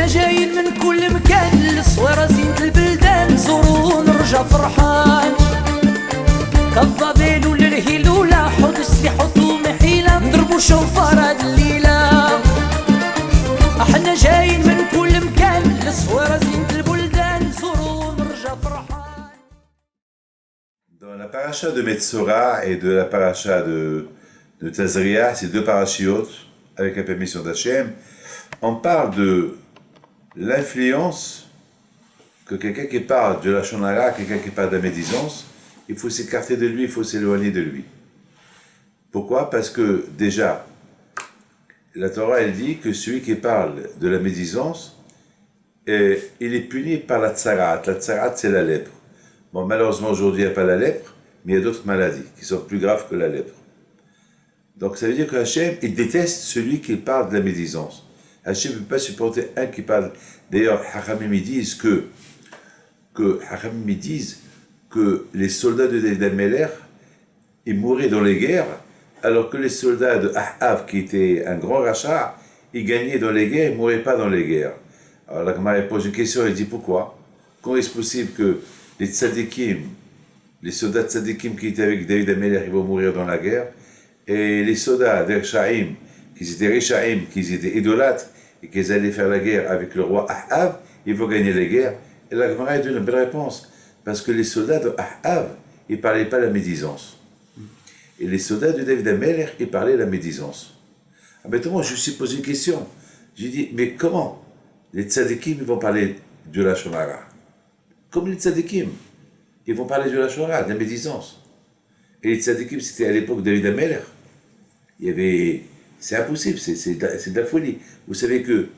احنا جايين من كل مكان للصويرة زينة البلدان نزورو ونرجع فرحان كالضبيل وللهيل ولا حوض السلاح وطوم حيلة نضربو شوفار هاد الليلة احنا جايين من كل مكان للصويرة زينة البلدان نزورو ونرجع فرحان. Dans la paracha de Metzora et de la paracha de Tazria, ces deux parachiotes, avec la permission d'Hachem, on parle de l'influence que quelqu'un qui parle de la Shonara, quelqu'un qui parle de la médisance, il faut s'écarter de lui, il faut s'éloigner de lui. Pourquoi? Parce que déjà, la Torah elle dit que celui qui parle de la médisance, il est puni par la tsarat. La tsarat c'est la lèpre. Bon, malheureusement aujourd'hui il n'y a pas la lèpre, mais il y a d'autres maladies qui sont plus graves que la lèpre. Donc ça veut dire que Hachem, il déteste celui qui parle de la médisance. Hachem ne peut pas supporter un qui parle. D'ailleurs, Hachamim disent que les soldats de David Ameler, ils mouraient dans les guerres, alors que les soldats de Ahav, qui était un grand rachat, ils gagnaient dans les guerres, ils ne mouraient pas dans les guerres. Alors la Gemara pose une question, elle dit pourquoi? Comment est-ce possible que les tzadikim, les soldats tzadikim qui étaient avec David Ameler, ils vont mourir dans la guerre, et les soldats d'Ershaïm, qui étaient Rishaïm, qui étaient idolâtres, et qu'ils allaient faire la guerre avec le roi Ahav, ils vont gagner les guerres. Et la Gemara donne une belle réponse, parce que les soldats de Ahav, ils ne parlaient pas la médisance. Et les soldats de David Ameler, ils parlaient la médisance. Ah ben, moi, je me suis posé une question. J'ai dit, mais comment les tzadikim, ils vont parler de la Shonara? Comme les tzadikim, ils vont parler de la Shonara, de la médisance. Et les tzadikim, c'était à l'époque de David Ameler. Il y avait... C'est impossible, c'est de la folie. Vous savez que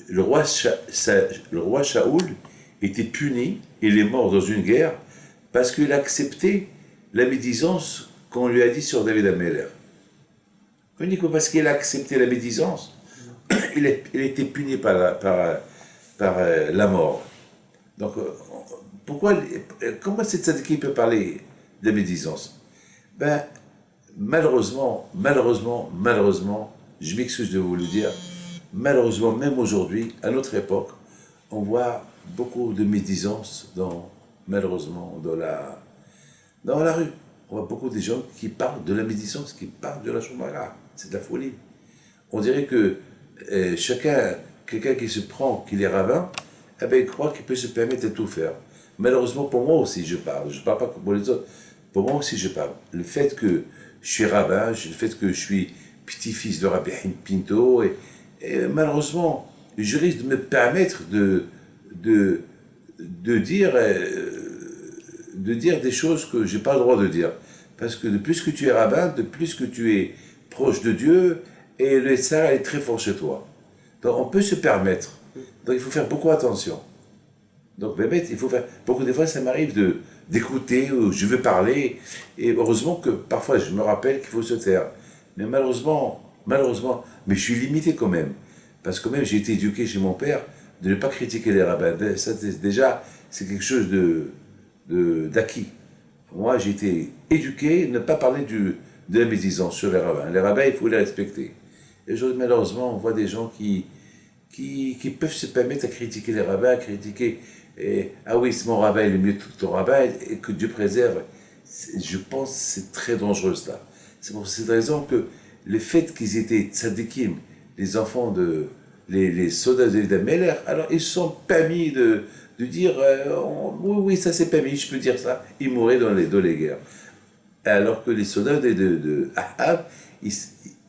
le roi Shaoul était puni, il est mort dans une guerre, parce qu'il a accepté la médisance qu'on lui a dit sur David Ameler. Uniquement parce qu'il a accepté la médisance, il était puni par la mort. Donc, comment cette tzadiki peut parler de médisance? Ben, malheureusement, je m'excuse de vous le dire, malheureusement, même aujourd'hui, à notre époque, on voit beaucoup de médisance malheureusement dans la rue. On voit beaucoup de gens qui parlent de la médisance, qui parlent de la Shonara. C'est de la folie. On dirait que quelqu'un qui se prend, qu'il est rabbin, eh ben, il croit qu'il peut se permettre de tout faire. Malheureusement, pour moi aussi, je parle. Je ne parle pas pour les autres. Pour moi aussi, je parle. Le fait que je suis rabbin, le fait que je suis petit-fils de Rabbi Pinto, et malheureusement, je risque de me permettre de dire des choses que je n'ai pas le droit de dire. Parce que de plus que tu es rabbin, de plus que tu es proche de Dieu, et le Tzara est très fort chez toi. Donc on peut se permettre. Donc il faut faire beaucoup attention. Donc il faut faire... Beaucoup de fois, ça m'arrive d'écouter, ou je veux parler, et heureusement que parfois je me rappelle qu'il faut se taire. Mais malheureusement, mais je suis limité quand même. Parce que même j'ai été éduqué chez mon père de ne pas critiquer les rabbins. Ça, déjà, c'est quelque chose d'acquis. Moi, j'ai été éduqué à ne pas parler de la médisance sur les rabbins. Les rabbins, il faut les respecter. Et aujourd'hui, malheureusement, on voit des gens qui peuvent se permettre à critiquer les rabbins, à critiquer, ah oui, c'est mon rabbin, il est mieux que ton rabbin, et que Dieu préserve. Je pense que c'est très dangereux, cela. C'est pour cette raison que le fait qu'ils étaient tzadikim, les enfants les soldats de David Ameler, alors ils sont permis de dire oui, ça c'est permis, je peux dire ça. Ils mouraient dans les guerres. Alors que les soldats de Ahav,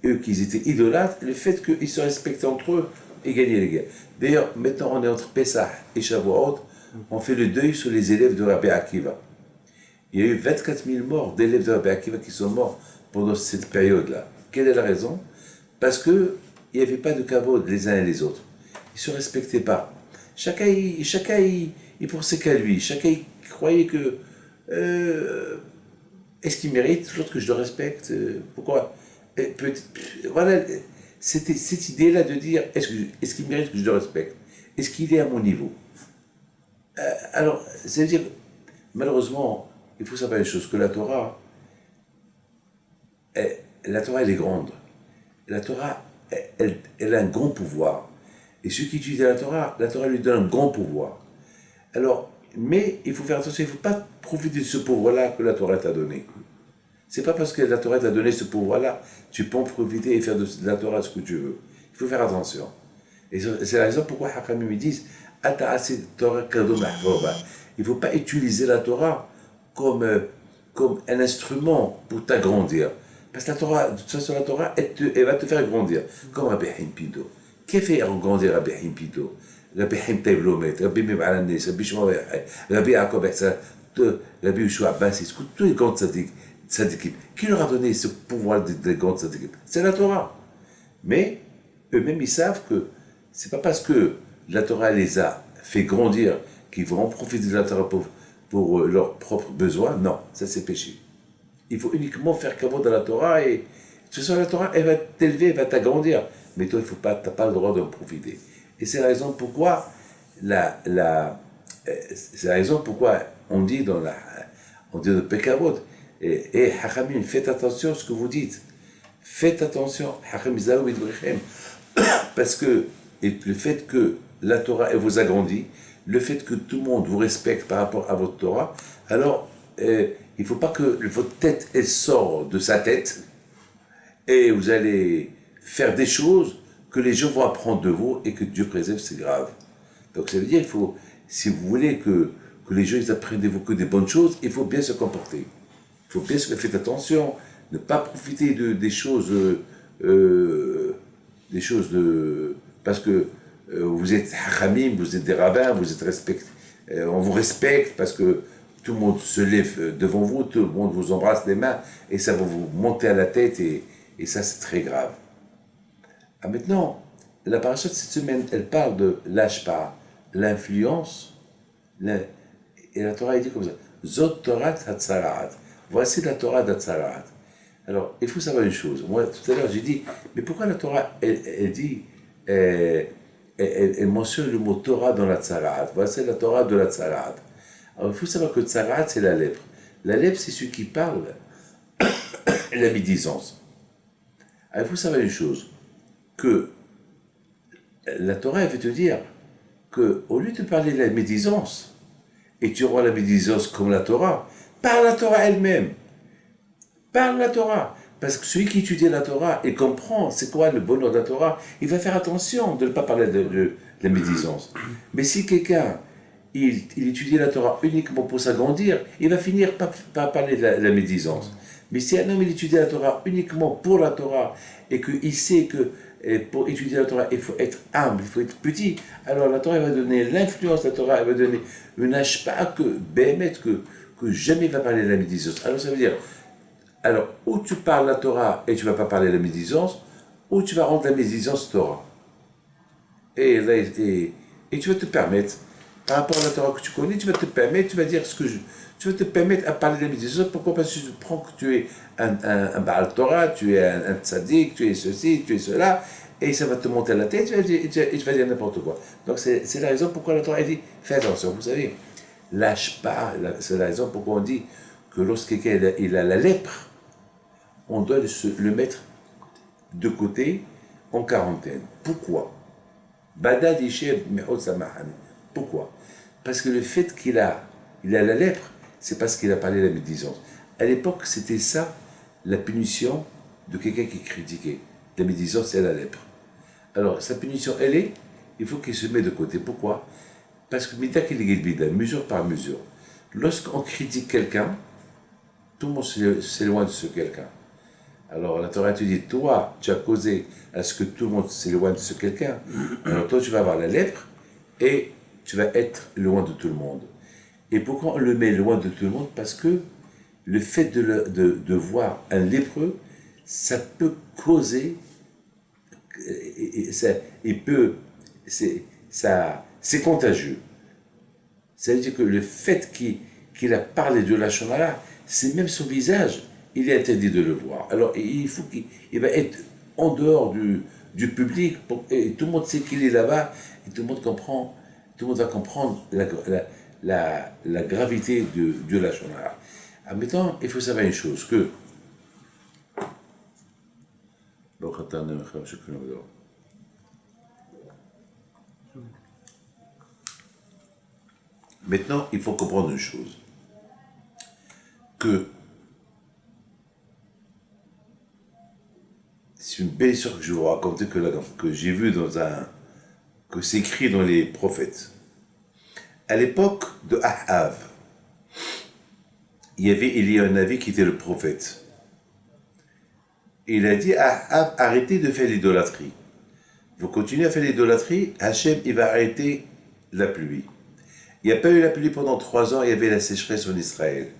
eux qui étaient idolâtres, le fait qu'ils se respectaient entre eux, ils gagnaient les guerres. D'ailleurs, maintenant on est entre Pessah et Shavuot, on fait le deuil sur les élèves de Rabbi Akiva. Il y a eu 24 000 morts d'élèves de Rabbi Akiva qui sont morts pendant cette période-là. Quelle est la raison? Parce qu'il n'y avait pas de kavod les uns et les autres. Ils ne se respectaient pas. Chacun il pensait qu'à lui. Chacun il croyait que est-ce qu'il mérite l'autre que je le respecte? Pourquoi? Voilà, c'était cette idée-là de dire est-ce qu'il mérite que je le respecte? Est-ce qu'il est à mon niveau? Alors, ça veut dire, malheureusement, il faut savoir une chose, que la Torah, elle est grande. La Torah, elle a un grand pouvoir. Et Et ceux qui étudient la Torah lui donne un grand pouvoir. Alors, mais il faut faire attention, il ne faut pas profiter de ce pouvoir-là que la Torah t'a donné. C'est pas parce que la Torah t'a donné ce pouvoir-là, tu peux en profiter et faire de la Torah ce que tu veux. Il faut faire attention. Et c'est la raison pourquoi Hakamim me disent il ne faut pas utiliser la Torah comme un instrument pour t'agrandir. Parce que la Torah, de toute façon, la Torah, elle va te faire grandir. Comme Rabbi Haim Pido. Qui fait grandir Rabbi Haim Pido? Rabbi Haim Taïb Lomet, Rabbi Mib Alanis, Rabbi Shmuel, Rabbi Yaakov Echsa, Rabbi Yoshua Abbas, tous les grands tzadikim. Qui leur a donné ce pouvoir des grands tzadikim? C'est la Torah. Mais eux-mêmes, ils savent que c'est pas parce que la Torah les a fait grandir qu'ils vont en profiter de la Torah pour leurs propres besoins. Non, ça c'est péché. Il faut uniquement faire kavod dans la Torah et de toute façon la Torah elle va t'élever, elle va t'agrandir. Mais toi, tu n'as pas le droit d'en profiter. Et c'est la raison pourquoi c'est la raison pourquoi on dit dans le Pekavod, et Hachamim, faites attention à ce que vous dites. Faites attention, parce que le fait que la Torah elle vous agrandit, le fait que tout le monde vous respecte par rapport à votre Torah, alors il ne faut pas que votre tête elle sorte de sa tête et vous allez faire des choses que les gens vont apprendre de vous et que Dieu préserve, c'est grave. Donc ça veut dire, si vous voulez que les gens ils apprennent de vous que des bonnes choses, il faut bien se comporter. Il faut bien se faire attention, ne pas profiter des choses, parce que vous êtes hachamim, vous êtes des rabbins, vous êtes on vous respecte parce que tout le monde se lève devant vous, tout le monde vous embrasse les mains et ça va vous monter à la tête et ça c'est très grave. Ah, maintenant, la paracha de cette semaine, elle parle de l'ashpa, l'influence, et la Torah dit comme ça, Zot Torah Hatzarat. Voici la Torah d'Hatzarat. Alors, il faut savoir une chose. Moi, tout à l'heure, j'ai dit, mais pourquoi la Torah, elle dit, elle mentionne le mot Torah dans la Tzarat. Voici la Torah de la Tzarat. Alors, il faut savoir que Tzarat, c'est la lèpre. La lèpre, c'est celui qui parle la médisance. Alors, il faut savoir une chose, que la Torah, elle veut te dire qu'au lieu de parler de la médisance, et tu rends la médisance comme la Torah, parle la Torah elle-même. Parle la Torah. Parce que celui qui étudie la Torah et comprend c'est quoi le bonheur de la Torah, il va faire attention de ne pas parler de la médisance. Mais si quelqu'un, il étudie la Torah uniquement pour s'agrandir, il va finir par parler de la médisance. Mais si un homme il étudie la Torah uniquement pour la Torah et qu'il sait que pour étudier la Torah, il faut être humble, il faut être petit, alors la Torah elle va donner l'influence de la Torah, elle va donner une ashpa que jamais il va parler de la médisance. Alors ça veut dire, alors ou tu parles la Torah et tu ne vas pas parler de la médisance, ou tu vas rendre la médisance Torah. Et tu vas te permettre, par rapport à la Torah que tu connais, tu vas te permettre, tu vas dire tu vas te permettre à parler de la médisance. Pourquoi? Parce que tu prends que tu es un Baal Torah, tu es un tzaddik, tu es ceci, tu es cela, et ça va te monter à la tête, et tu vas dire n'importe quoi. Donc c'est la raison pourquoi la Torah dit, fais attention, vous savez, lâche pas, c'est la raison pourquoi on dit que lorsque quelqu'un il a la lèpre, on doit le mettre de côté en quarantaine. Pourquoi? Pourquoi? Parce que le fait qu'il a la lèpre, c'est parce qu'il a parlé de la médisance. À l'époque, c'était ça, la punition de quelqu'un qui critiquait. La médisance, c'est la lèpre. Alors, sa punition, il faut qu'il se mette de côté. Pourquoi? Parce que, mesure par mesure, lorsqu'on critique quelqu'un, tout le monde s'éloigne de ce quelqu'un. Alors, la Torah te dit, toi, tu as causé à ce que tout le monde s'éloigne de ce quelqu'un. Alors, toi, tu vas avoir la lèpre et tu vas être loin de tout le monde. Et pourquoi on le met loin de tout le monde? Parce que le fait de voir un lépreux, ça peut causer, c'est contagieux. Ça veut dire que le fait qu'il a parlé de la Shonara, c'est même son visage, il est interdit de le voir. Alors il faut qu'il va être en dehors du public, et tout le monde sait qu'il est là-bas, et tout le monde va comprendre la gravité de la Shonara. En même temps, il faut savoir une chose, que Maintenant, il faut comprendre une chose. Que c'est une belle histoire que je vais vous raconter que j'ai vue que c'est écrit dans les prophètes. À l'époque de Ahav, il y avait Élie qui était le prophète. Il a dit à Ahav, arrêtez de faire l'idolâtrie. Vous continuez à faire l'idolâtrie, Hachem, il va arrêter la pluie. Il n'y a pas eu la pluie pendant 3 ans, il y avait la sécheresse en Israël.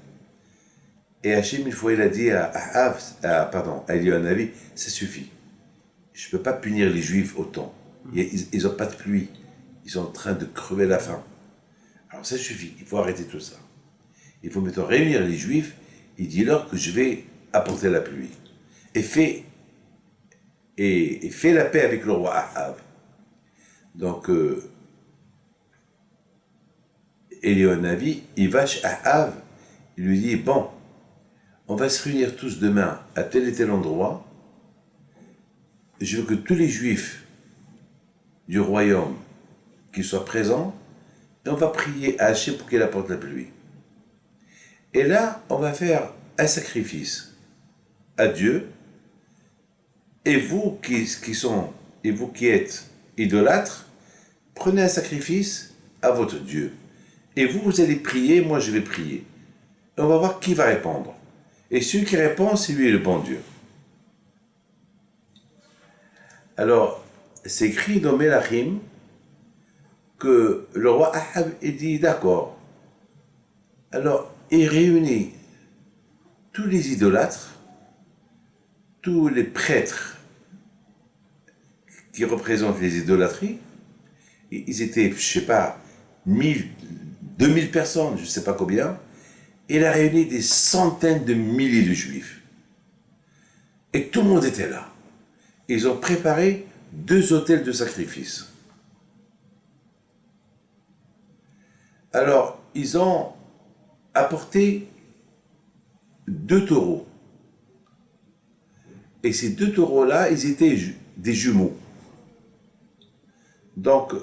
Et Hachem, une fois, il a dit à Élie, ça suffit. Je ne peux pas punir les Juifs autant. Ils n'ont pas de pluie. Ils sont en train de crever la faim. Alors ça suffit, il faut arrêter tout ça. Il faut maintenant réunir les Juifs et dis-leur que je vais apporter la pluie. Et fais la paix avec le roi Ahav. Donc, Élie, il va chez Ahav, il lui dit, bon, on va se réunir tous demain à tel et tel endroit. Je veux que tous les Juifs du royaume qui soient présents, et on va prier à Hachem pour qu'il apporte la pluie. Et là, on va faire un sacrifice à Dieu. Et vous qui êtes idolâtres, prenez un sacrifice à votre Dieu. Et vous allez prier, moi je vais prier. Et on va voir qui va répondre. Et celui qui répond, c'est lui le bon Dieu. Alors, c'est écrit dans Melachim que le roi Ahab dit d'accord. Alors, il réunit tous les idolâtres, tous les prêtres qui représentent les idolâtries. Ils étaient, je ne sais pas, 1000, 2000 personnes, je ne sais pas combien. Il a réuni des centaines de milliers de juifs. Et tout le monde était là. Ils ont préparé 2 autels de sacrifice. Alors, ils ont apporté 2 taureaux. Et ces 2 taureaux-là, ils étaient des jumeaux. Donc,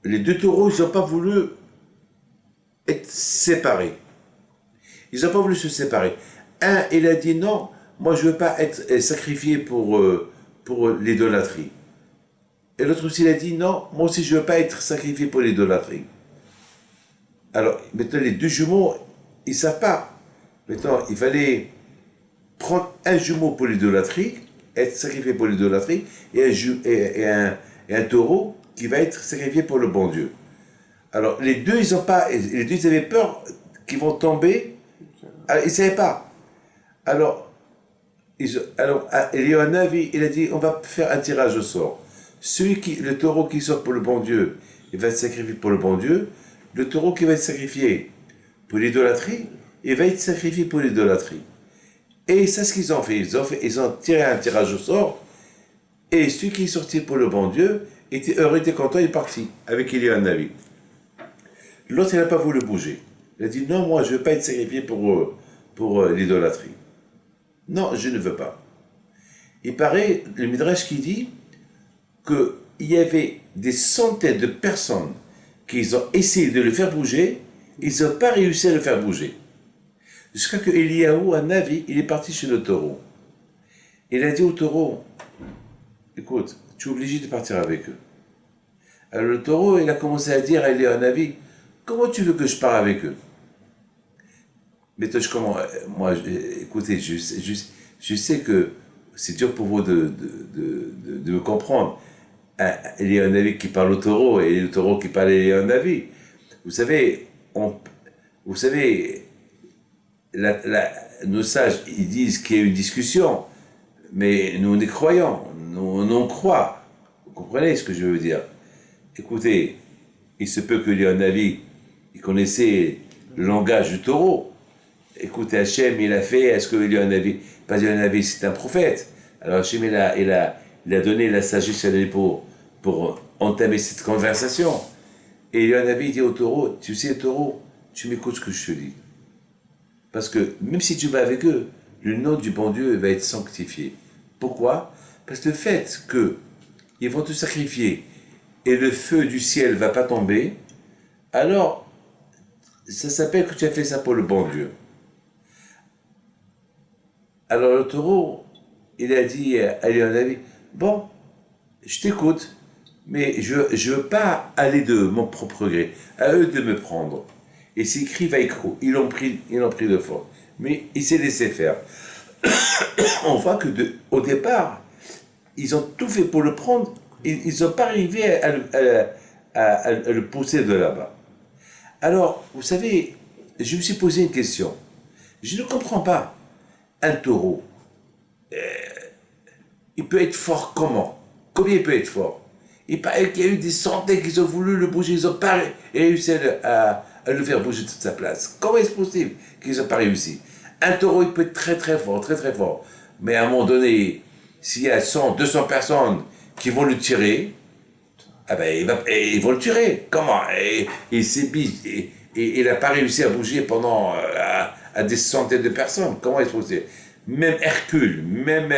les 2 taureaux, ils n'ont pas voulu être séparés. Ils n'ont pas voulu se séparer. Un, il a dit non, moi je ne veux pas être sacrifié pour l'idolâtrie. Et l'autre aussi, il a dit non, moi aussi je ne veux pas être sacrifié pour l'idolâtrie. Alors, maintenant les 2 jumeaux, ils ne savent pas. Maintenant, il fallait prendre un jumeau pour l'idolâtrie, être sacrifié pour l'idolâtrie, et un taureau qui va être sacrifié pour le bon Dieu. Alors, les deux, ils avaient peur qu'ils vont tomber. Alors, ils ne savaient pas. Alors, Élie, il a dit, on va faire un tirage au sort. Le taureau qui sort pour le bon Dieu, il va être sacrifié pour le bon Dieu. Le taureau qui va être sacrifié pour l'idolâtrie, il va être sacrifié pour l'idolâtrie. Et c'est ce qu'ils ont fait. Ils ont tiré un tirage au sort. Et celui qui est sorti pour le bon Dieu était heureux, était content, il est parti avec Élie. L'autre, il n'a pas voulu bouger. Il a dit, non, moi, je ne veux pas être sacrifié pour l'idolâtrie. Non, je ne veux pas. Il paraît, le Midrash qui dit qu'il y avait des centaines de personnes qui ont essayé de le faire bouger, ils n'ont pas réussi à le faire bouger. Jusqu'à que Eliyahu, un Navi, il est parti chez le taureau. Il a dit au taureau, écoute, tu es obligé de partir avec eux. Alors le taureau, il a commencé à dire à Eliyahu, Navi, comment tu veux que je parte avec eux? Mais moi, écoutez, je sais que c'est dur pour vous de me comprendre. Il y a un avis qui parle au taureau et le taureau qui parle à un avis. Vous savez, nos sages, ils disent qu'il y a une discussion, mais nous, on est croyants, nous, on croit. Vous comprenez ce que je veux dire? Écoutez, il se peut qu'il y ait un avis, il connaissait le langage du taureau. Écoutez, Hachem, il a fait, est-ce qu'il y a un avis? Pas un avis, c'est un prophète. Alors Hachem, il a donné la sagesse à l'épaule pour entamer cette conversation. Et il y a un avis, il dit au taureau, tu sais, taureau, tu m'écoutes ce que je te dis. Parce que même si tu vas avec eux, le nom du bon Dieu va être sanctifié. Pourquoi? Parce que le fait qu'ils vont te sacrifier et le feu du ciel ne va pas tomber, alors ça s'appelle que tu as fait ça pour le bon Dieu. Alors le taureau, il a dit à Léonavi, bon, je t'écoute, mais je ne veux pas aller de mon propre gré, à eux de me prendre. Et c'est écrit Vaikro, ils l'ont pris de force, mais il s'est laissé faire. On voit que au départ, ils ont tout fait pour le prendre, ils ne sont pas arrivés à le pousser de là-bas. Alors, vous savez, je me suis posé une question. Je ne comprends pas. Un taureau, il peut être fort comment? Combien il peut être fort? Il paraît qu'il y a eu des centaines qui ont voulu le bouger, ils n'ont pas réussi à le faire bouger de toute sa place. Comment est-ce possible qu'ils n'ont pas réussi? Un taureau, il peut être très très fort, très très fort. Mais à un moment donné, s'il y a 100, 200 personnes qui vont le tirer, ah ben, ils vont le tuer. Comment? Il n'a pas réussi à bouger pendant à des centaines de personnes. Comment est-ce possible? Même Hercule, même,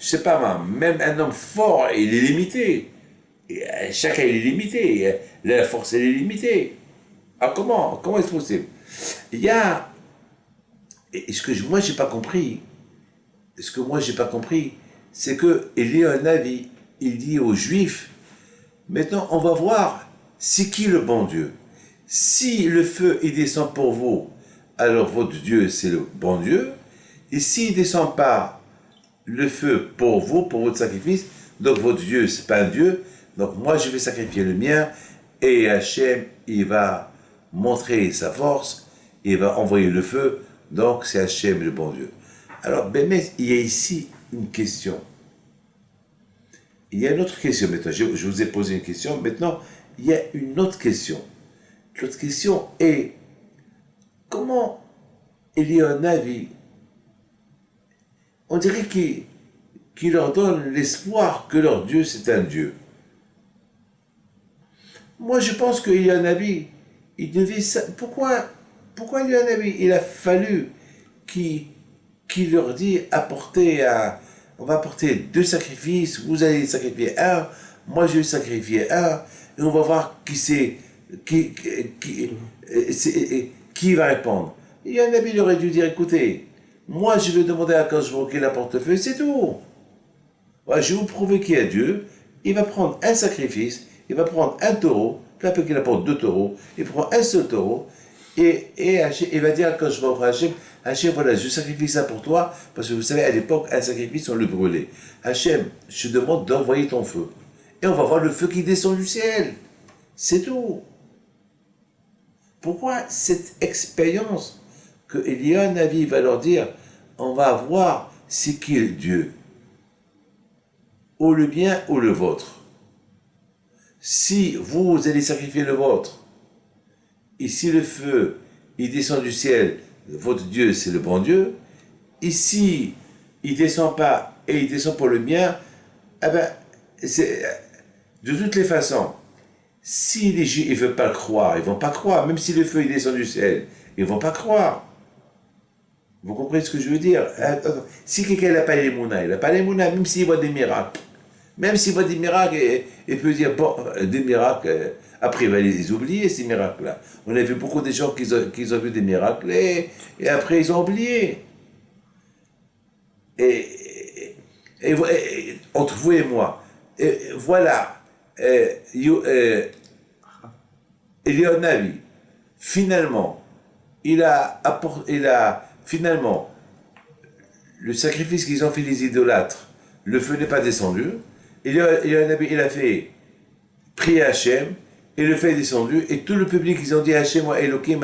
je sais pas moi, même un homme fort, il est limité. Chacun il est limité. La force, elle est limitée. Ah, comment est-ce possible? Il y a... moi, j'ai pas compris. Ce que moi, j'ai pas compris, c'est que il y a un avis. Il dit aux Juifs, maintenant, on va voir, c'est qui le bon Dieu? Si le feu, il descend pour vous, alors votre Dieu, c'est le bon Dieu. Et s'il ne descend pas le feu pour vous, pour votre sacrifice, donc votre Dieu, c'est pas un Dieu. Donc moi, je vais sacrifier le mien. Et Hachem, il va montrer sa force. Il va envoyer le feu. Donc c'est Hachem, le bon Dieu. Alors, mais il y a ici une question. Il y a une autre question maintenant. Je vous ai posé une question. Maintenant, il y a une autre question. L'autre question est, comment il y a un avis, on dirait qu'il leur donne l'espoir que leur Dieu, c'est un Dieu. Moi, je pense qu'il y a un avis, il devait... Pourquoi il y a un avis? Il a fallu qu'il leur dit, on va apporter 2 sacrifices, vous allez sacrifier un, moi je vais sacrifier un, et on va voir qui va répondre. Il y a un ami, il aurait dû dire, écoutez, moi je vais demander à Kajro qu'il apporte le feu, c'est tout. Ouais, je vais vous prouver qu'il y a Dieu, il va prendre un sacrifice, il va prendre un taureau, puis après qu'il apporte 2 taureaux, il prend un seul taureau, et il va dire à Kajro, Hachem, voilà, je sacrifie ça pour toi, parce que vous savez, à l'époque, un sacrifice, on le brûlait. Hachem, je te demande d'envoyer ton feu. Et on va voir le feu qui descend du ciel. C'est tout. Pourquoi cette expérience que Eliyahu Navi va leur dire, on va voir c'est qui est Dieu, ou le bien ou le vôtre. Si vous allez sacrifier le vôtre, et si le feu, il descend du ciel, votre Dieu, c'est le bon Dieu. Ici, il ne descend pas et il descend pour le mien. Eh ben, de toutes les façons, si les Juifs ne veulent pas le croire, ils ne vont pas croire. Même si le feu il descend du ciel, ils ne vont pas croire. Vous comprenez ce que je veux dire? Si quelqu'un n'a pas les mounas, il n'a pas les mounas, même s'il voit des miracles. Même s'il voit des miracles, il peut dire, bon, des miracles, après il va les oublier, ces miracles-là. On a vu beaucoup de gens qui ont vu des miracles, et après ils ont oublié. Et entre vous et moi, voilà, Eliyahu, finalement, finalement, le sacrifice qu'ils ont fait les idolâtres, le feu n'est pas descendu. Eliyahu, il a fait prier Hachem, et le feu est descendu, et tout le public, ils ont dit Hachem wa Elokim,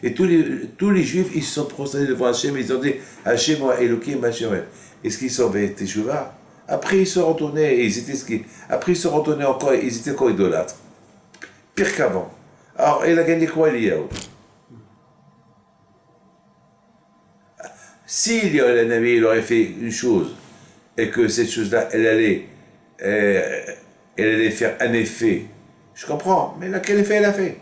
et tous les Juifs, ils se sont prosternés devant Hachem, ils ont dit Hachem wa Elokim, Hachem. Est-ce qu'ils sont fait Teshuvah? Après, ils se retournaient, après, ils se retournaient encore, ils étaient encore idolâtres. Pire qu'avant. Alors, il a gagné quoi, Eliyahu? Si Eliyahu Navi, il aurait fait une chose, et que cette chose-là, elle allait faire un effet, je comprends, mais là, quel effet elle a fait?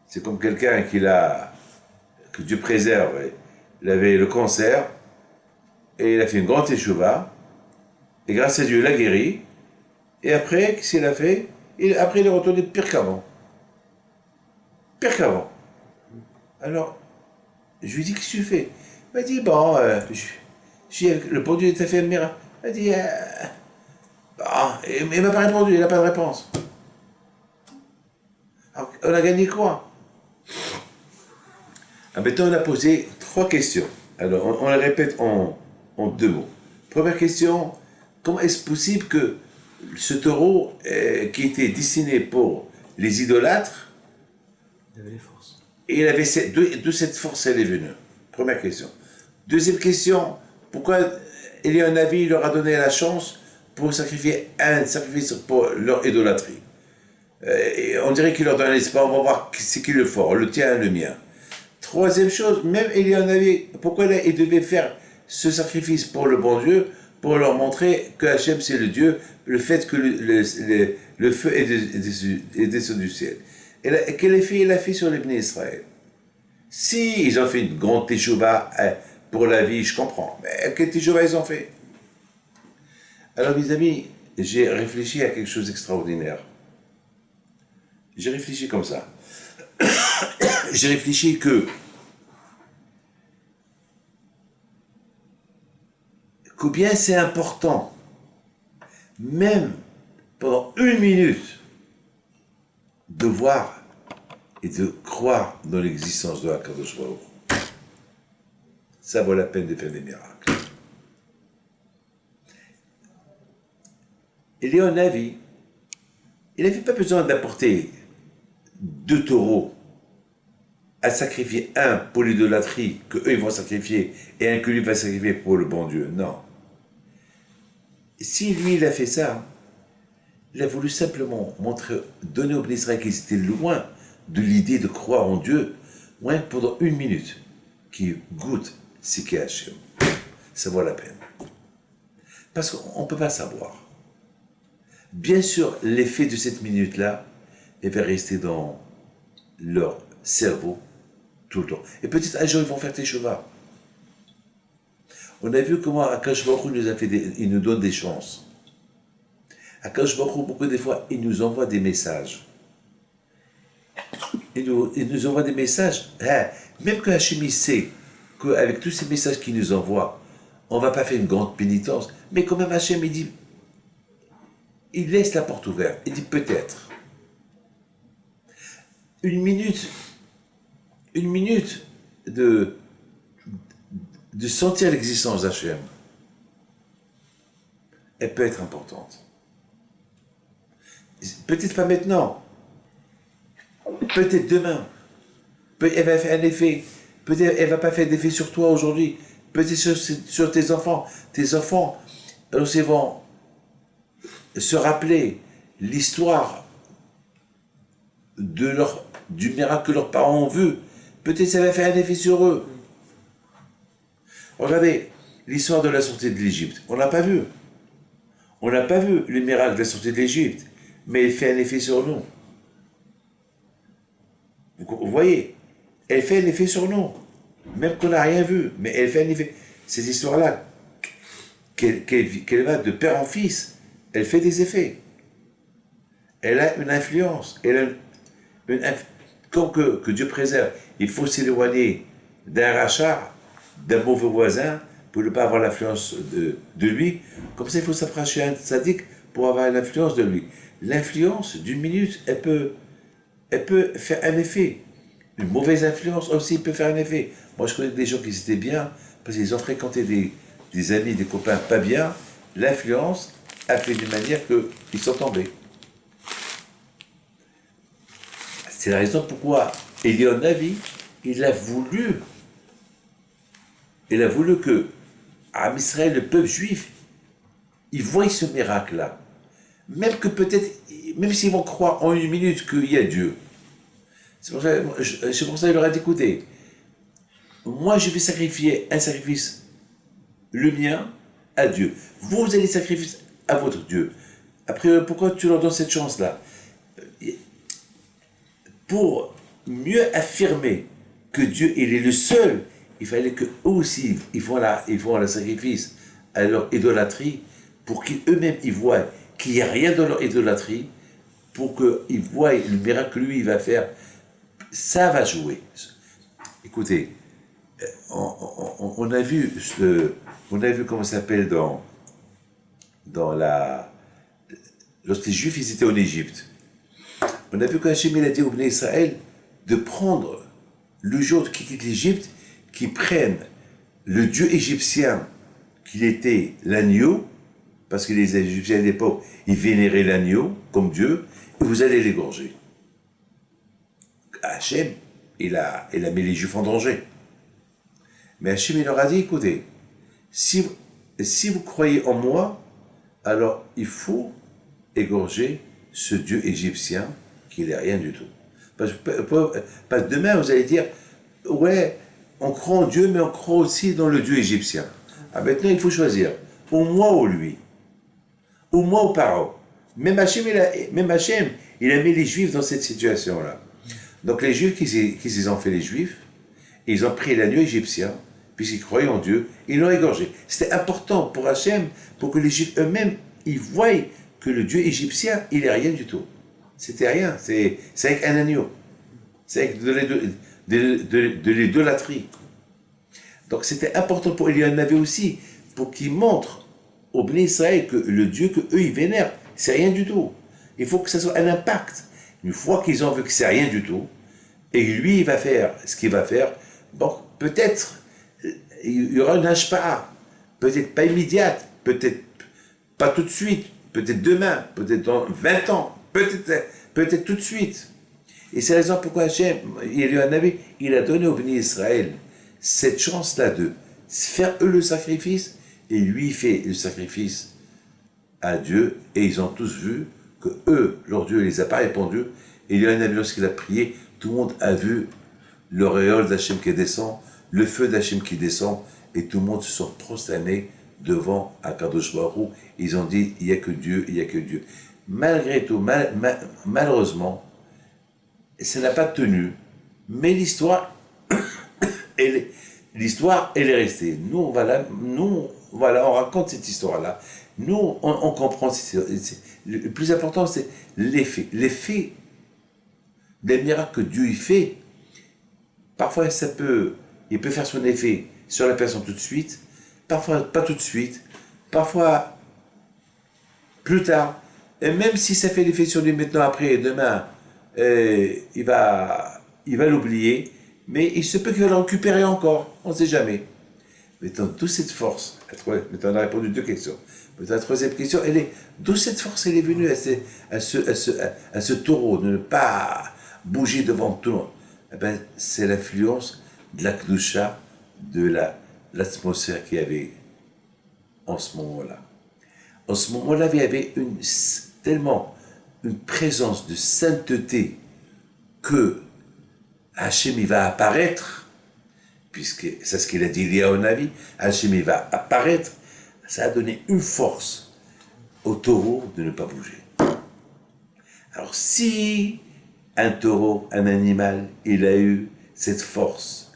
C'est comme quelqu'un que Dieu préserve, il avait le cancer, et il a fait une grande teshuva, et grâce à Dieu, il a guéri, et après, qu'est-ce qu'il a fait? Après, il est retourné pire qu'avant. pire qu'avant. Alors, je lui dis, qu'est-ce que tu fais? Il m'a dit, bon, le bon Dieu t'a fait un miracle. Il m'a dit, il m'a pas répondu, il n'a pas de réponse. Alors, on a gagné quoi? Maintenant, on a posé 3 questions. Alors, on les répète en 2 mots. Première question, comment est-ce possible que ce taureau qui était destiné pour les idolâtres, Il avait les forces. et il avait d'où cette force elle est venue? Première question. Deuxième question, pourquoi Élie leur a donné la chance pour sacrifier un sacrifice pour leur idolâtrie? Et on dirait qu'il leur donne l'espoir, on va voir c'est qui le fort, le tien, le mien. Troisième chose, même Élie, pourquoi il devait faire ce sacrifice pour le bon Dieu, pour leur montrer que Hachem c'est le Dieu, le fait que le feu est descendu du ciel. Et quel effet il a fait sur les bénis Israël? Si ils ont fait une grande teshuva pour la vie, je comprends. Mais quel teshuva ils ont fait? Alors mes amis, j'ai réfléchi à quelque chose d'extraordinaire. J'ai réfléchi comme ça. J'ai réfléchi que combien c'est important, même pendant 1 minute, de voir et de croire dans l'existence de Akadosh Baruch Hu. Ça vaut la peine de faire des miracles. Et Léon Navi, il n'avait pas besoin d'apporter 2 taureaux à sacrifier, un pour l'idolâtrie que eux ils vont sacrifier et un que lui va sacrifier pour le bon Dieu. Non. Si lui il a fait ça, il a voulu simplement montrer, donner aux Israël qu'ils étaient loin de l'idée de croire en Dieu, moins que pendant 1 minute, qu'ils goûtent ce qu'est Hachem. Ça vaut la peine. Parce qu'on ne peut pas savoir. Bien sûr, l'effet de cette minute-là, il va rester dans leur cerveau tout le temps. Et peut-être un jour, ils vont faire teshuva. On a vu comment Akadosh Baruch Hu nous a fait il nous donne des chances. Akadosh Baruch Hu, beaucoup de fois, il nous envoie des messages. Il nous envoie des messages. Même que Hachem sait qu'avec tous ces messages qu'il nous envoie, on ne va pas faire une grande pénitence. Mais quand même, Hachem, il dit, il laisse la porte ouverte. Il dit peut-être. 1 minute de sentir l'existence d'Hachem, elle peut être importante. Peut-être pas maintenant, peut-être demain, elle va faire un effet, peut-être elle ne va pas faire d'effet sur toi aujourd'hui, peut-être sur tes enfants. Tes enfants, ils vont se rappeler l'histoire du miracle que leurs parents ont vu. Peut-être ça va faire un effet sur eux. Regardez l'histoire de la sortie de l'Égypte. On n'a pas vu. On n'a pas vu le miracle de la sortie de l'Égypte, mais elle fait un effet sur nous. Vous voyez, elle fait un effet sur nous, même qu'on n'a rien vu, mais elle fait un effet. Cette histoire-là, qu'elle va de père en fils, elle fait des effets. Elle a une influence. Comme que Dieu préserve, il faut s'éloigner d'un rachat, d'un mauvais voisin, pour ne pas avoir l'influence de lui. Comme ça, il faut s'approcher à un sadique pour avoir l'influence de lui. L'influence d'une minute, elle peut faire un effet. Une mauvaise influence aussi peut faire un effet. Moi, je connais des gens qui étaient bien, parce qu'ils ont fréquenté des amis, des copains pas bien. L'influence a fait d'une manière qu'ils sont tombés. C'est la raison pourquoi Eliyahu Navi, il a voulu que Am Israël, le peuple juif, ils voient ce miracle-là. Même que peut-être, même s'ils vont croire en 1 minute qu'il y a Dieu. C'est pour ça qu'il leur a dit, écoutez, moi je vais sacrifier un sacrifice, le mien, à Dieu. Vous allez sacrifier à votre Dieu. Après, pourquoi tu leur donnes cette chance-là? Pour mieux affirmer que Dieu il est le seul, il fallait qu'eux aussi ils font le sacrifice à leur idolâtrie, pour qu'eux-mêmes ils voient qu'il n'y a rien dans leur idolâtrie, pour qu'ils voient le miracle que lui il va faire ça va jouer. Écoutez, on a vu comment ça s'appelle dans la... Lorsque les Juifs ils étaient en Égypte, on a vu qu'Hachem il a dit au Bnei Israël de prendre le jour qu'ils quittent l'Égypte, qu'ils prennent le dieu égyptien qu'il était l'agneau, parce que les Égyptiens à l'époque, ils vénéraient l'agneau comme Dieu, et vous allez l'égorger. Hachem, il a mis les Juifs en danger. Mais Hachem, il leur a dit, écoutez, si vous croyez en moi, alors il faut égorger ce Dieu égyptien qui n'est rien du tout. Parce que demain, vous allez dire, ouais, on croit en Dieu, mais on croit aussi dans le Dieu égyptien. Ah, maintenant, il faut choisir, ou moi ou lui, ou moi ou Paro. Même Hachem, il a mis les Juifs dans cette situation-là. Donc les Juifs, qu'ils ont fait les Juifs, ils ont pris l'agneau égyptien, puisqu'ils croyaient en Dieu, ils l'ont égorgé. C'était important pour Hachem, pour que les Juifs eux-mêmes, ils voient que le Dieu égyptien, il n'est rien du tout. C'était rien, c'est avec un agneau. C'est avec de l'idolâtrie. Donc c'était important pour... Il y en avait aussi, pour qu'ils montrent au Bnei Israël que le Dieu qu'eux ils vénèrent, c'est rien du tout. Il faut que ça soit un impact. Une fois qu'ils ont vu que c'est rien du tout, et lui il va faire ce qu'il va faire, bon, peut-être il y aura une hashpa'a, peut-être pas immédiate, peut-être pas tout de suite, peut-être demain, peut-être dans 20 ans, peut-être tout de suite. Et c'est la raison pourquoi Hachem, il a donné au Bnei Israël cette chance-là de faire eux le sacrifice, et lui il fait le sacrifice à Dieu, et ils ont tous vu que eux, leur Dieu, ne les a pas répondus, et il y a un ami lorsqu'il a prié, tout le monde a vu l'auréole d'Hachem qui descend, le feu d'Hachem qui descend, et tout le monde se sont prosternés devant Akadosh Baruch Hu. Ils ont dit, il n'y a que Dieu, il n'y a que Dieu. Malgré tout, malheureusement, ça n'a pas tenu, mais l'histoire, elle est restée. Nous, on raconte cette histoire-là. Nous, on comprend. Le plus important, c'est l'effet. L'effet des miracles que Dieu y fait, parfois, il peut faire son effet sur la personne tout de suite, parfois pas tout de suite, parfois plus tard. Et même si ça fait l'effet sur lui maintenant, après, demain, il va l'oublier, mais il se peut qu'il va le récupérer encore, on ne sait jamais. Mais dans toute cette force, maintenant on a répondu 2 questions. La troisième question, d'où cette force elle est venue à ce taureau, de ne pas bouger devant tout le monde? Eh ben, c'est l'influence de la Kedusha, de l'atmosphère qu'il y avait en ce moment-là. En ce moment-là, il y avait tellement une présence de sainteté que Hachem il va apparaître, puisque c'est ce qu'il a dit il y a un avis, Hachem il va apparaître. Ça a donné une force au taureau de ne pas bouger. Alors si un taureau, un animal, il a eu cette force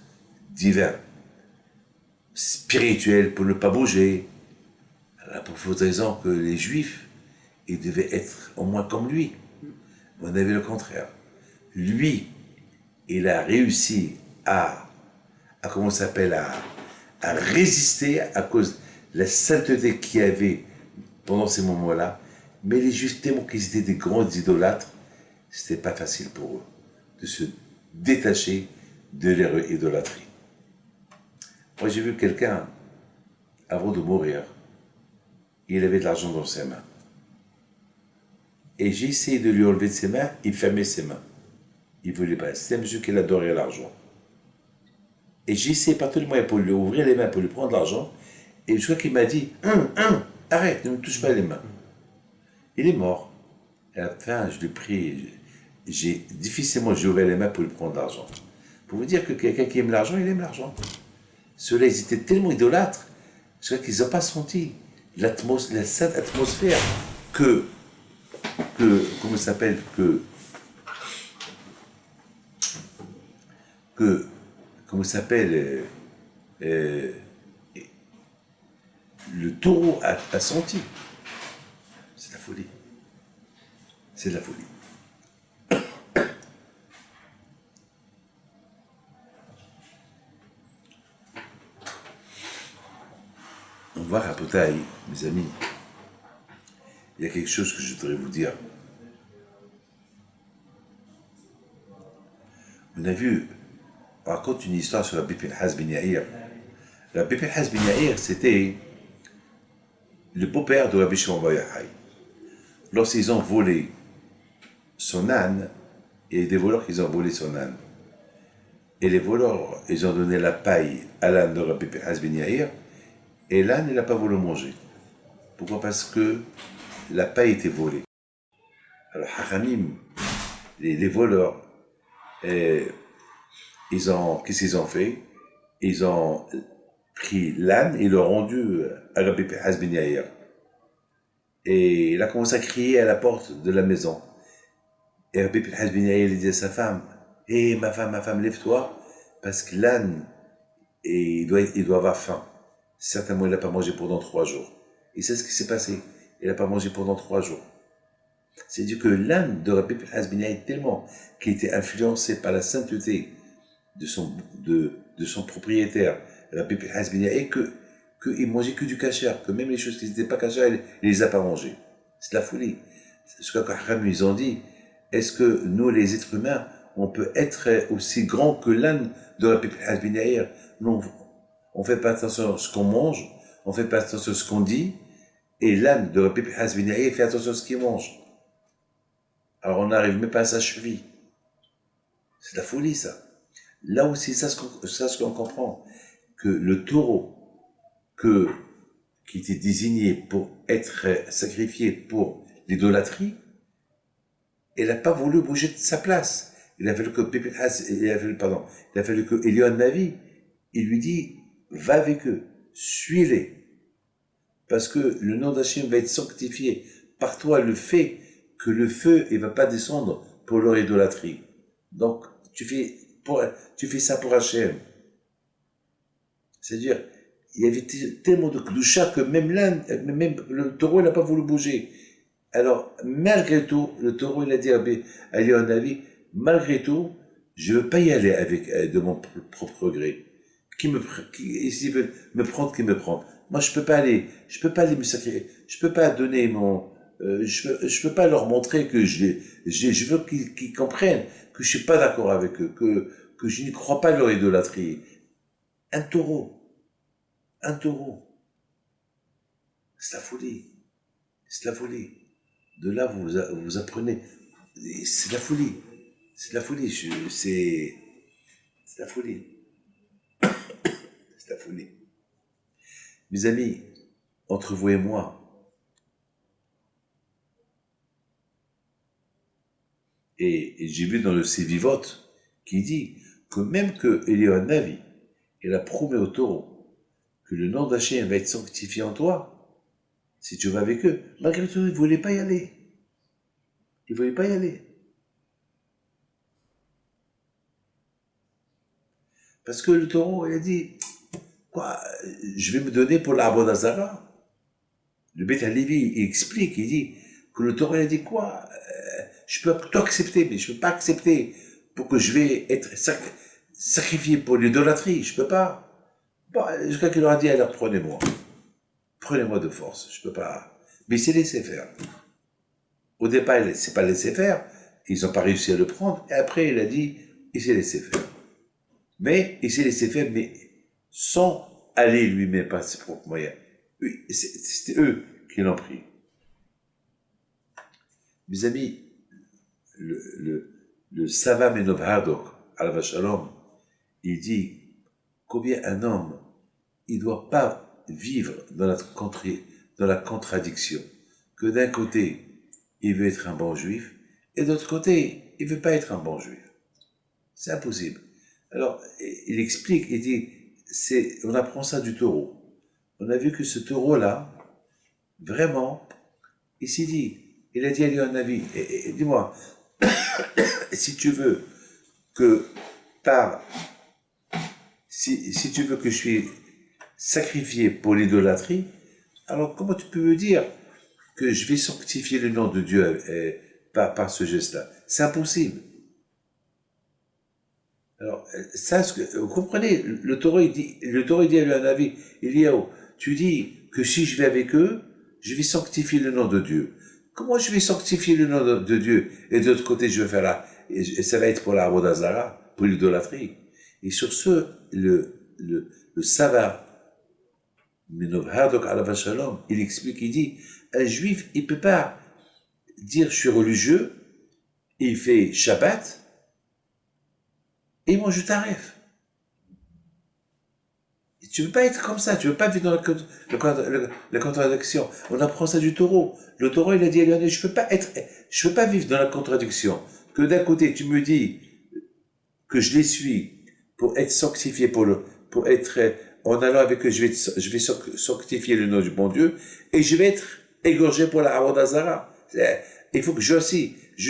divine, spirituelle pour ne pas bouger, alors pour cette raison que les Juifs, ils devaient être au moins comme lui. On avait le contraire. Lui, il a réussi à résister à cause la sainteté qu'il y avait pendant ces moments-là, mais les Juifs, tellement qu'ils étaient des grands idolâtres, c'était pas facile pour eux de se détacher de leur idolâtrie. Moi, j'ai vu quelqu'un, avant de mourir, il avait de l'argent dans ses mains. Et j'ai essayé de lui enlever de ses mains, il fermait ses mains. Il ne voulait pas. C'était un monsieur qui adorait l'argent. Et j'ai essayé par tous les moyens pour lui ouvrir les mains, pour lui prendre l'argent. Et je crois qu'il m'a dit, arrête, ne me touche pas les mains. Il est mort. Et à la fin, je l'ai pris, difficilement j'ai ouvert les mains pour lui prendre l'argent. Pour vous dire que quelqu'un qui aime l'argent, il aime l'argent. Ceux-là, ils étaient tellement idolâtres, je crois qu'ils n'ont pas senti la sainte atmosphère comment ça s'appelle, comment ça s'appelle, le taureau a senti. C'est de la folie. C'est de la folie. On va rapoter, mes amis. Il y a quelque chose que je voudrais vous dire. On a vu, on raconte une histoire sur la Pinhas ben Yair. La Pinhas ben Yair, c'était le beau-père de Rabbi Shimon bar Yochai. Lorsqu'ils ont volé son âne, il y a des voleurs qui ont volé son âne. Et les voleurs, ils ont donné la paille à l'âne de Rabbi Pinhas ben Yair, et l'âne, il n'a pas voulu manger. Pourquoi? Parce que la paille était volée. Alors, Hachamim, les voleurs, qu'est-ce qu'ils ont fait? Ils ont pris l'âne et l'ont rendu à Rabbi Pinhas ben Yair. Et il a commencé à crier à la porte de la maison. Et Rabbi Pinhas ben Yair dit à sa femme, hé, ma femme, lève-toi, parce que l'âne, il doit avoir faim. Certainement, il n'a pas mangé pendant 3 jours. Et c'est ce qui s'est passé. Il n'a pas mangé pendant 3 jours. C'est-à-dire que l'âne de Rabbi Pinhas ben Yair tellement qu'il était influencé par la sainteté de son propriétaire, Rabbi Pinhas ben Yair, qu'il mangeait que du kasher, que même les choses qui n'étaient pas kasher, il les a pas mangées. C'est de la folie. Ce que Hachamim, ils ont dit, est-ce que nous, les êtres humains, on peut être aussi grand que l'âne de Rabbi Pinhas ben Yair? Non, on ne fait pas attention à ce qu'on mange, on ne fait pas attention à ce qu'on dit, et l'âne de Rabbi Pinhas ben Yair fait attention à ce qu'il mange. Alors on n'arrive même pas à sa cheville. C'est de la folie, ça. Là aussi, ça ce qu'on comprend, que le taureau qui était désigné pour être sacrifié pour l'idolâtrie, il n'a pas voulu bouger de sa place. Il a fallu que Eliyahu Navi, il lui dit, va avec eux, suis-les, parce que le nom d'Hachem va être sanctifié par toi, le fait que le feu ne va pas descendre pour leur idolâtrie. Donc, tu fais ça pour Hachem. C'est-à-dire, il y avait tellement de kdusha que même le taureau, il n'a pas voulu bouger. Alors, malgré tout, le taureau, il a dit à Eliyahu Navi, malgré tout, je ne veux pas y aller de mon propre gré. S'ils veulent me prendre, qu'ils me prennent. Moi, je peux pas aller me sacrifier. Je peux pas donner je peux pas leur montrer que je veux qu'ils comprennent que je suis pas d'accord avec eux, que je n'y crois pas à leur idolâtrie. Un taureau. C'est la folie. C'est la folie. De là, vous apprenez. C'est de la folie. C'est de la folie. C'est la folie. C'est la folie. Mes amis, entre vous et moi, et j'ai vu dans le Sévivot qui dit que même que Eliyahu Navi, il a promis au taureau que le nom d'Hachem va être sanctifié en toi, si tu vas avec eux, malgré tout, il ne voulait pas y aller. Il ne voulait pas y aller. Parce que le taureau, il a dit, quoi, je vais me donner pour l'arbre d'Azara. Le Beth Lévi, il explique, il dit que le taureau, il a dit quoi, je peux tout accepter, mais je ne peux pas accepter pour que je vais être sacrifié pour l'idolâtrie, je ne peux pas. Bon, jusqu'à qu'il leur a dit, alors prenez-moi de force, je ne peux pas. Mais il s'est laissé faire. Au départ, il ne s'est pas laissé faire, ils n'ont pas réussi à le prendre, et après il a dit, il s'est laissé faire. Mais il s'est laissé faire, mais sans aller lui-même par ses propres moyens. Oui, c'était eux qui l'ont pris. Mes amis, le Sava Menovhadok, Alav Shalom, il dit combien un homme, il ne doit pas vivre dans la contradiction. Que d'un côté, il veut être un bon juif, et de l'autre côté, il ne veut pas être un bon juif. C'est impossible. Alors, il explique, il dit, on apprend ça du taureau. On a vu que ce taureau-là, vraiment, il s'est dit, il a dit à Eliyahu Navi, dis-moi, si tu veux que si tu veux que je suis sacrifié pour l'idolâtrie, alors comment tu peux me dire que je vais sanctifier le nom de Dieu par ce geste-là? C'est impossible. Alors, ça, vous comprenez, le taureau, il dit à Eliyahu Navi, Eliyahu, tu dis que si je vais avec eux, je vais sanctifier le nom de Dieu. Comment je vais sanctifier le nom de Dieu et de l'autre côté, je vais faire et ça va être pour la Avodah Zara, pour l'idolâtrie. Et sur ce, le Sava, il explique, il dit, un juif, il peut pas dire je suis religieux, il fait Shabbat, et il mange taref. Tu ne peux pas être comme ça, tu ne peux pas vivre dans la contradiction. On apprend ça du taureau. Le taureau, il a dit à Lionel, je ne peux pas vivre dans la contradiction. Que d'un côté, tu me dis que je les suis pour être sanctifié, pour être, en allant avec eux, je vais sanctifier le nom du bon Dieu, et je vais être égorgé pour la Avodah Zara. Il faut que je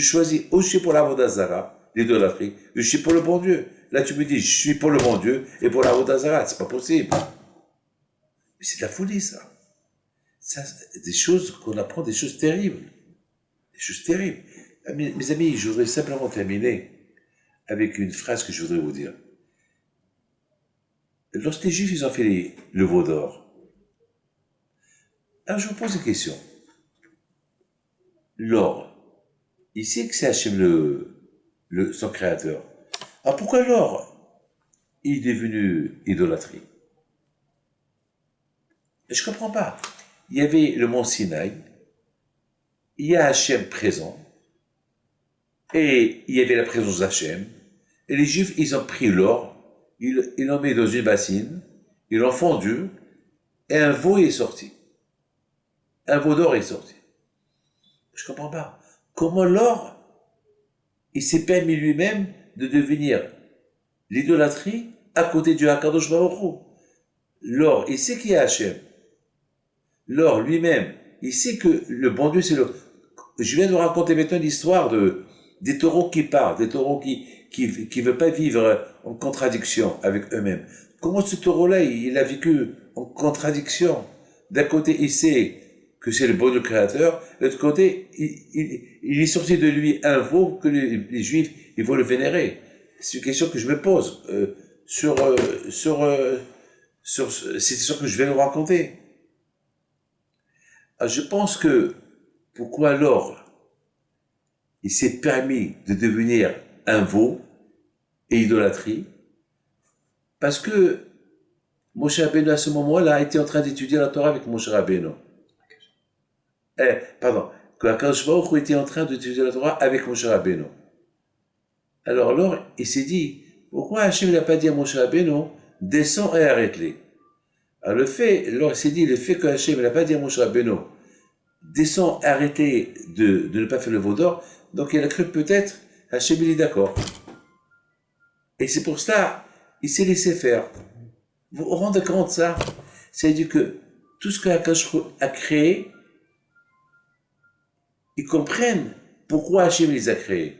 choisis aussi pour la Avodah Zara, l'idolâtrie, je suis pour le bon Dieu. Là, tu me dis, je suis pour le bon Dieu et pour la Avodah Zara, c'est pas possible. Mais c'est de la folie, ça. Ça, des choses qu'on apprend, des choses terribles. Des choses terribles. Mes amis, je voudrais simplement terminer avec une phrase que je voudrais vous dire. Lorsque les Juifs, ils ont fait le veau d'or, alors je vous pose une question. L'or, il sait que c'est Hachem son créateur. Alors pourquoi l'or est devenu idolâtrie? Je ne comprends pas. Il y avait le mont Sinaï, il y a Hachem présent, et il y avait la présence d'Hachem, et les Juifs, ils ont pris l'or, ils l'ont mis dans une bassine, ils l'ont fondu, et un veau est sorti. Un veau d'or est sorti. Je ne comprends pas. Comment l'or, il s'est permis lui-même de devenir l'idolâtrie à côté du Hakadosh Baruch Hu. L'or, il sait qui est Hachem. L'or lui-même, il sait que le bon Dieu, c'est le... Je viens de vous raconter maintenant l'histoire des taureaux qui partent, des taureaux qui veulent pas vivre en contradiction avec eux-mêmes. Comment ce taureau-là, il a vécu en contradiction? D'un côté, il sait que c'est le bon Dieu créateur, de l'autre côté, il est sorti de lui un veau que les Juifs, ils vont le vénérer. C'est une question que je me pose c'est ce que je vais vous raconter. Alors, je pense que pourquoi l'or, il s'est permis de devenir un veau et idolâtrie, parce que Moshe Rabbeinu à ce moment-là était en train d'étudier la Torah avec Moshe Rabbeinu. Que Akadosh Baruch Hu était en train d'étudier la Torah avec Moshe Rabbeinu. Alors, il s'est dit, pourquoi Hachem n'a pas dit à Moshe Rabbeinu, descends et arrête-les? Alors, il s'est dit, le fait que Hachem n'a pas dit à Moshe Rabbeinu, descends et arrête-les de ne pas faire le veau d'or, donc il a cru peut-être, Hachem il est d'accord. Et c'est pour cela, il s'est laissé faire. Vous vous rendez compte de ça? C'est-à-dire que tout ce que Akadosh Baruch Hu a créé, ils comprennent pourquoi Hachem les a créés.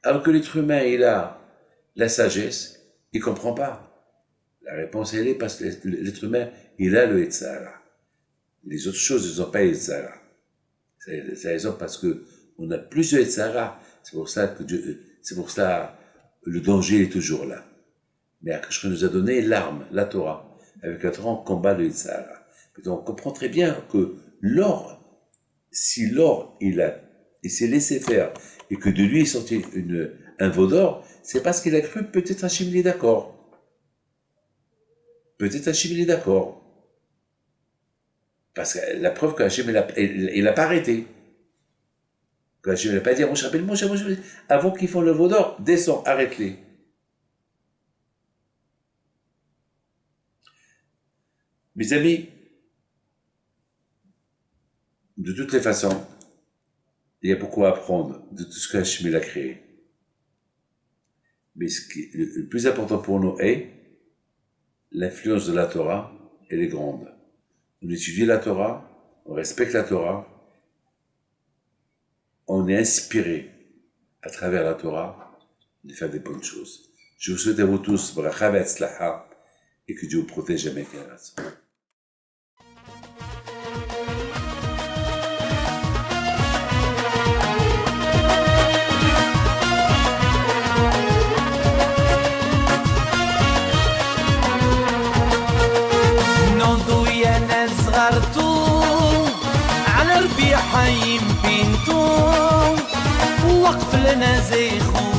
Alors que l'être humain, il a la sagesse, il ne comprend pas. La réponse, elle est parce que l'être humain, il a le Yetzara. Les autres choses, ils n'ont pas le Yetzara. C'est la raison parce que on a plus de Yetzara. C'est pour ça que le danger est toujours là. Mais Akadosh nous a donné l'arme, la Torah. Avec la Torah, on combat le Yetzara. Donc, on comprend très bien que l'or, si l'or, il s'est laissé faire, et que de lui est sorti un veau d'or, c'est parce qu'il a cru peut-être Hachem il est d'accord. Peut-être Hachem il est d'accord. Parce que la preuve qu'Hachem il n'a pas arrêté. Qu'Hachem n'a pas dit à Moshe Rabbeinu, avant qu'ils font le veau d'or, descends, arrête-les. Mes amis, de toutes les façons, il y a beaucoup à apprendre de tout ce qu'Hachem a créé. Mais le plus important pour nous est l'influence de la Torah, elle est grande. On étudie la Torah, on respecte la Torah, on est inspiré à travers la Torah de faire des bonnes choses. Je vous souhaite à vous tous bracha ve'atzlacha et que Dieu vous protège à mes grâces. Non tu ya nazartu نايم بينتو وقف لنا زي خو